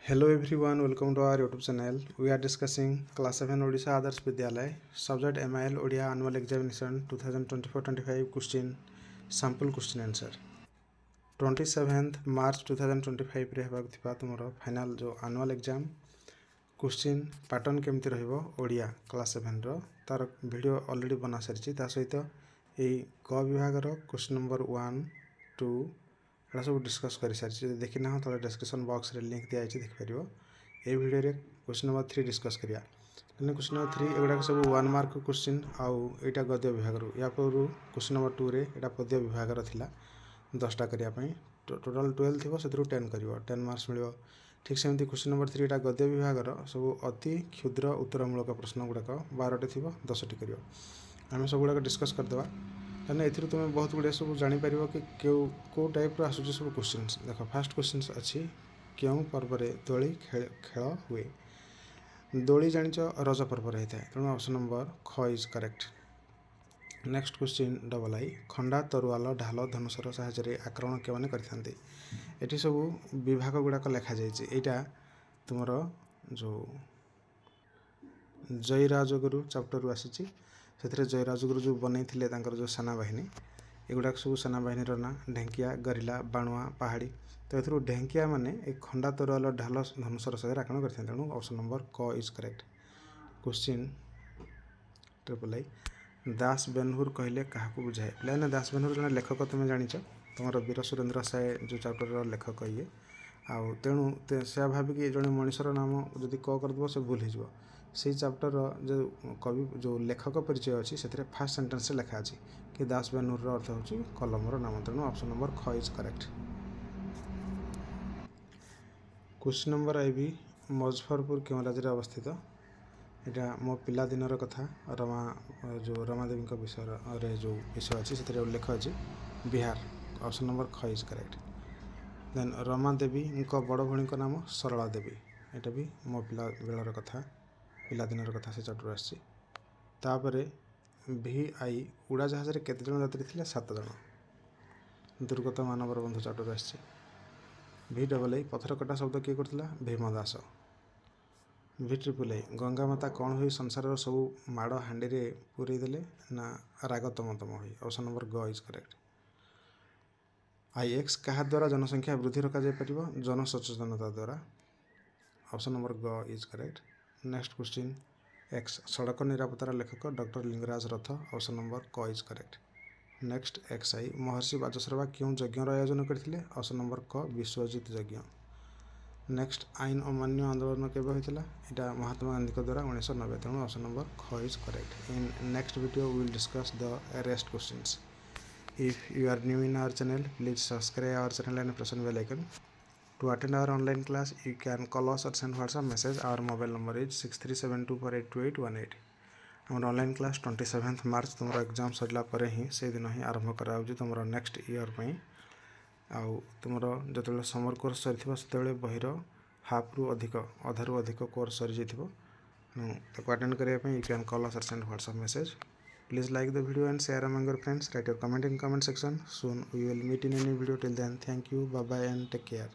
Hello everyone, welcome to our YouTube channel. We are discussing Class 7 Odisha Adarsha Vidyalay, subject MIL Odia Annual Examination 2024-25 question, sample question answer. 27th March 2025 रे हेबाक थिबा तुमरो final जो annual exam question pattern केमती रहिबो Odia class 7 रो तार video already बना सारिछि ता सहित एई क विभाग रो क्वेश्चन नंबर 1 2 एटा सब डिस्कस कर सारी देखी ना तो डिस्क्रिप्शन बॉक्स रे लिंक दिया देख पार ये वीडियो रे क्वेश्चन नंबर 3 डिस्कस करिया क्वेश्चन नंबर 3 एगुड़ा सब 1 मार्क क्वेश्चन आउ एटा गद्य विभाग रो या पूर्व क्वेश्चन नंबर 2 रे एटा पद्य विभाग रो थिला 10टा करिया पई टोटल 12 थिबो सेतरु 10 करिवो 10 मार्क्स मिलियो ठीक सेमती क्वेश्चन नंबर 3 एटा गद्य विभाग रो सब अति क्षुद्र उत्तरमूलक प्रश्न गुड़ाक 12टी थिबो 10टी करिवो आमे सब गुड़ाक डिस्कस कर देबा कहना ए तुम बहुत गुड़े सब जापर कि कौ टाइप आसूँ सब क्वेश्चन देख फास्ट क्वेश्चन अच्छी क्यों पर्व दोली खेल हुए दोली जाच रज पर्व होता है तेणु ऑप्शन नंबर ख is correct. Next question double I खंडा तरुआल ढाल धनुषर साहाय्य आक्रमण के करते ये सब विभाग गुड़ाक लिखा जाइए तुम जो जयराजगुरु चैप्टर आसी से जयराजगुरु जो बनई जो सेना बाहिनी एगुड़ा सब सेना बाहिनी ना ढेंकिया गरिला बाणुआ पहाड़ी तो ये ढेंकिया माने एक खंडा तरुआल ढाल धनुषर सहित आक्रमण करते तेणु ऑप्शन नंबर क is correct. Question triple I दास बेनहुर कहले क्या बुझाए पे दास बेनहुर जन लेखक तुम जाच तुम वीर सुरेन्द्र साय जो चैप्टर लेखक ये आउ तेणु से भाविकी जड़े मनीषर नाम जदि क करदेव से भूल हो से चैप्टर जो कवि जो लेखक परिचय अच्छी से फास्ट सेंटेंस लिखा अच्छी कि दास बेनहुर अर्थ हूँ कलमर नाम तेणु ऑप्शन नंबर ख इज करेक्ट। क्वेश्चन नंबर आई भी मुजफ्फरपुर क्यों राज्य में अवस्थित यहाँ मो पिला दिनर कथा रमा जो रमादेवी विषय जो विषय अच्छी से उल्लेख अच्छी बिहार ऑप्शन नंबर ख इज करेक्ट। देन रमादेवी बड़ भौणी नाम सरला देवी यहाँ भी मो पिला बेलर कथा पिलादिनर कथा से चैप्टर आसपर भि आई उड़ा जहाज केते जन यात्री थे 7 जन दुर्गत मानवर बंधु चैप्टर आसी भि डबल आई पथर कटा शब्द किए करथिला भीमदास। भि ट्रिपल आई गंगा माता कौन हुई संसार सब माड़ हाँडी रे पूरे देले ना राग तम तम हुई ऑप्शन नंबर ग इज करेक्ट। आई एक्स क्या द्वारा जनसंख्या वृद्धि रखा जनसचेतनता द्वारा ऑप्शन नंबर ग is correct. Next question x सड़क निरापत्तार लेखक डॉक्टर लिंगराज रथ ऑप्शन नंबर क इज करेक्ट। नेक्स्ट एक्स आई महर्षि बाचस्रवा क्यों यज्ञर आयोजन करते ऑप्शन नंबर क विश्वजित यज्ञ। नेक्स्ट आईन अमान्य आंदोलन केबे होइतिला एटा महात्मा गांधी द्वारा 1990 तेणु ऑप्शन नंबर ख is correct. In next video we will discuss the rest questions. If you are new in our channel, please subscribe our channel and press on bell icon. To attend our online class, you can call us or send WhatsApp message. Our mobile number is 6372482818. आम online class 27 मार्च तुम exam सरला पर ही से दिन ही आरंभ कराऊँ तुम next year आउ तुम जो समर कोर्स सरी से बहीर हाफ रु अधिक अधारू अधिक कोर्स सरी जाइए अटेंड करने यू कैन कॉल अस और send WhatsApp message. Please like the video and share among your friends. Write your comment in comment section. Soon we will meet in a new video. Till then, thank you, bye bye and take care.